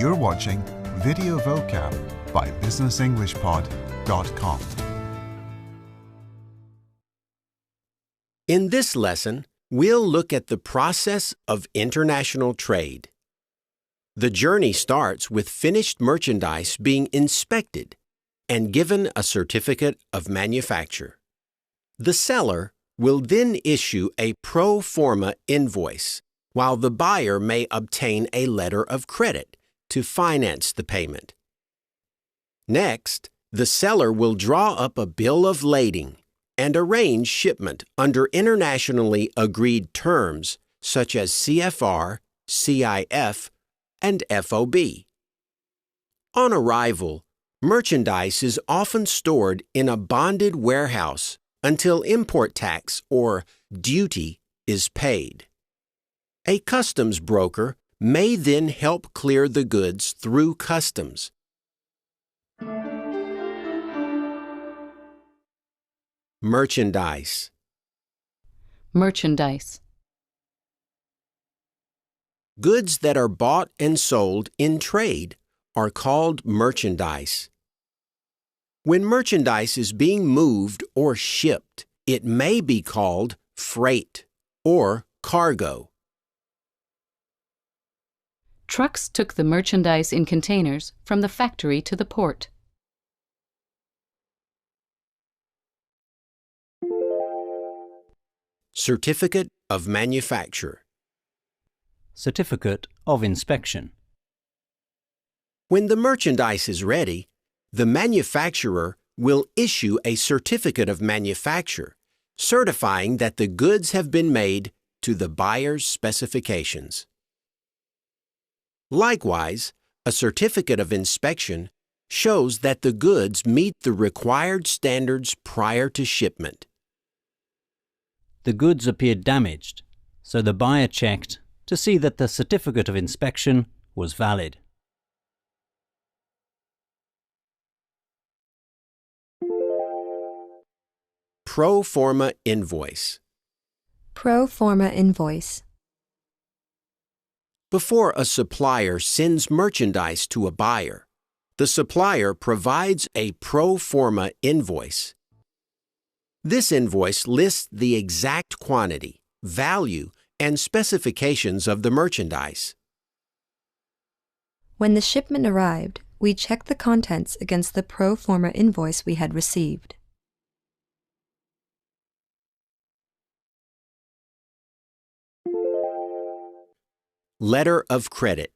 You're watching Video Vocab by BusinessEnglishPod.com. In this lesson, we'll look at the process of international trade. The journey starts with finished merchandise being inspected and given a certificate of manufacture. The seller will then issue a pro forma invoice, while the buyer may obtain a letter of credit to finance the payment. Next, the seller will draw up a bill of lading and arrange shipment under internationally agreed terms such as CFR, CIF, and FOB. On arrival, merchandise is often stored in a bonded warehouse until import tax or duty is paid. A customs broker may then help clear the goods through customs. Merchandise. Merchandise. Goods that are bought and sold in trade are called merchandise. When merchandise is being moved or shipped, it may be called freight or cargo. Trucks took the merchandise in containers from the factory to the port. Certificate of manufacture. Certificate of inspection. When the merchandise is ready, the manufacturer will issue a certificate of manufacture, certifying that the goods have been made to the buyer's specifications. Likewise, a certificate of inspection shows that the goods meet the required standards prior to shipment. The goods appeared damaged, so the buyer checked to see that the certificate of inspection was valid. Pro forma invoice. Pro forma invoice. Before a supplier sends merchandise to a buyer, the supplier provides a pro forma invoice. This invoice lists the exact quantity, value, and specifications of the merchandise. When the shipment arrived, we checked the contents against the pro forma invoice we had received. Letter of credit.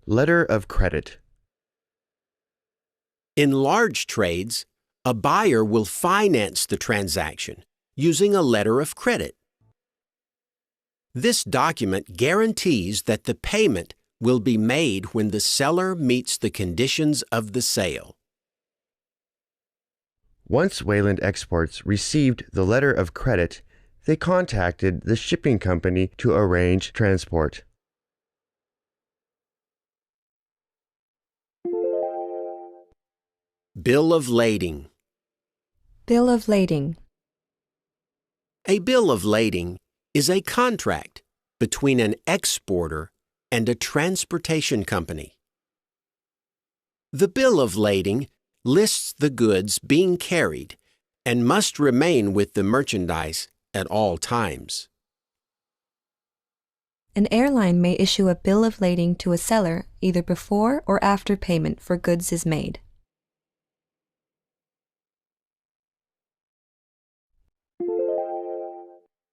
Letter of credit. In large trades, a buyer will finance the transaction using a letter of credit. This document guarantees that the payment will be made when the seller meets the conditions of the sale. Once Wayland Exports received the letter of credit, they contacted the shipping company to arrange transport. Bill of lading. Bill of lading. A bill of lading is a contract between an exporter and a transportation company. The bill of lading lists the goods being carried and must remain with the merchandise at all times. An airline may issue a bill of lading to a seller either before or after payment for goods is made.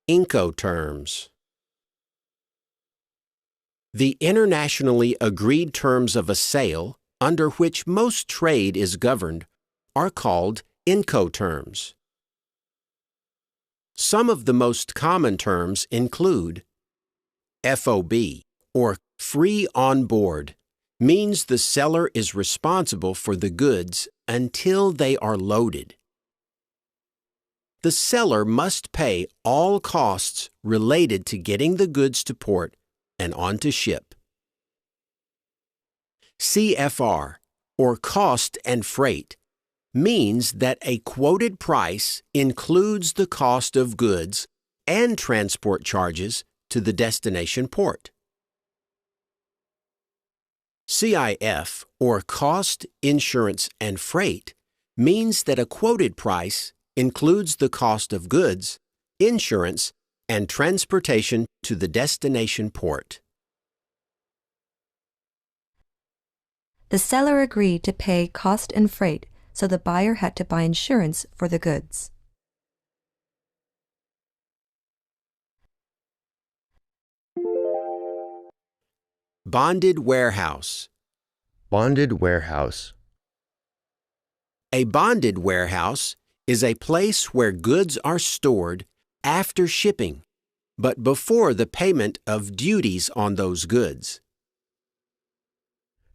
Incoterms. The internationally agreed terms of a sale, under which most trade is governed, are called Incoterms. Some of the most common terms include FOB, or free on board, means the seller is responsible for the goods until they are loaded. The seller must pay all costs related to getting the goods to port and onto ship. CFR, or cost and freight, means that a quoted price includes the cost of goods and transport charges to the destination port. CIF, or Cost, Insurance, and Freight, means that a quoted price includes the cost of goods, insurance, and transportation to the destination port. The seller agreed to pay cost and freight, so the buyer had to buy insurance for the goods. Bonded warehouse. Bonded warehouse. A bonded warehouse is a place where goods are stored after shipping, but before the payment of duties on those goods.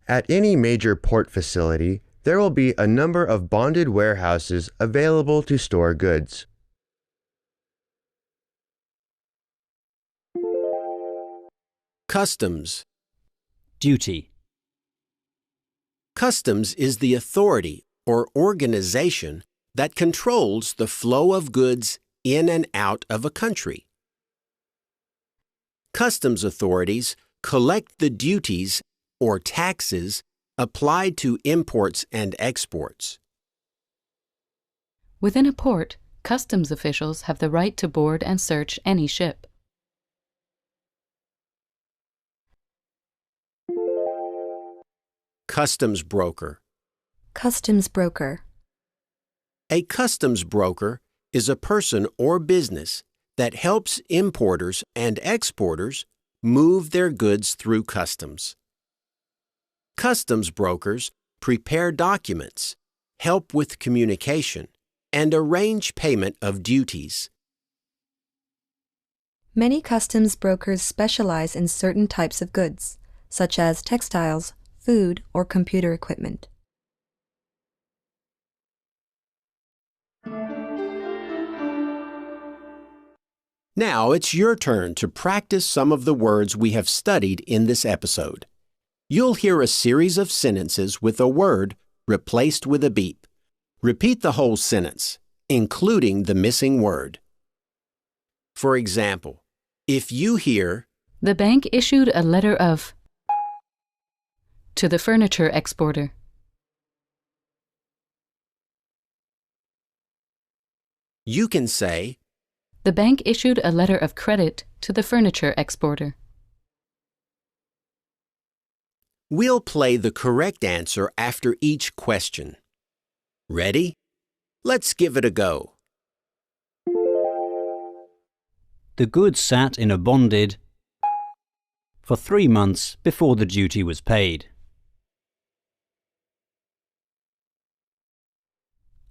At any major port facility, there will be a number of bonded warehouses available to store goods. Customs. Duty. Customs is the authority or organization that controls the flow of goods in and out of a country. Customs authorities collect the duties or taxes applied to imports and exports. Within a port, customs officials have the right to board and search any ship. Customs broker. Customs broker. A customs broker is a person or business that helps importers and exporters move their goods through customs. Customs brokers prepare documents, help with communication, and arrange payment of duties. Many customs brokers specialize in certain types of goods, such as textiles, food, or computer equipment. Now it's your turn to practice some of the words we have studied in this episode. You'll hear a series of sentences with a word replaced with a beep. Repeat the whole sentence, including the missing word. For example, if you hear, The bank issued a letter of to the furniture exporter. you can say, The bank issued a letter of credit to the furniture exporter. We'll play the correct answer after each question. Ready? Let's give it a go. The goods sat in a bonded for 3 months before the duty was paid.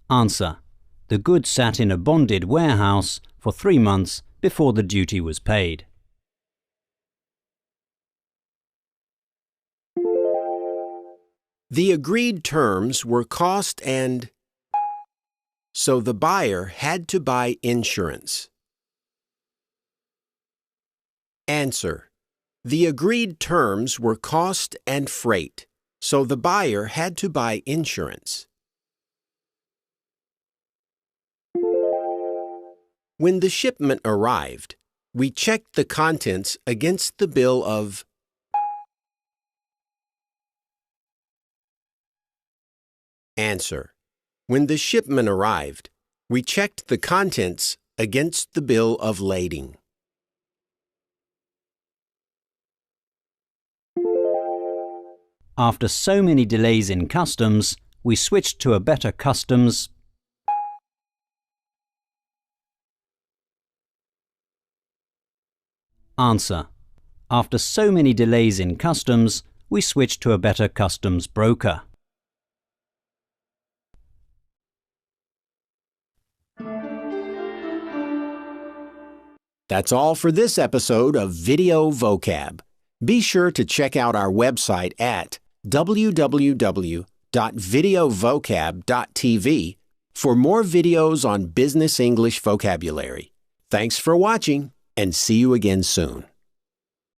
Answer. The goods sat in a bonded warehouse for 3 months before the duty was paid. The agreed terms were cost and so the buyer had to buy insurance. Answer. The agreed terms were cost and freight, so the buyer had to buy insurance. When the shipment arrived, we checked the contents against the bill of Answer. When the shipment arrived, we checked the contents against the bill of lading. After so many delays in customs, we switched to a better customs. Answer. After so many delays in customs, we switched to a better customs broker. That's all for this episode of Video Vocab. Be sure to check out our website at www.videovocab.tv for more videos on business English vocabulary. Thanks for watching, and see you again soon.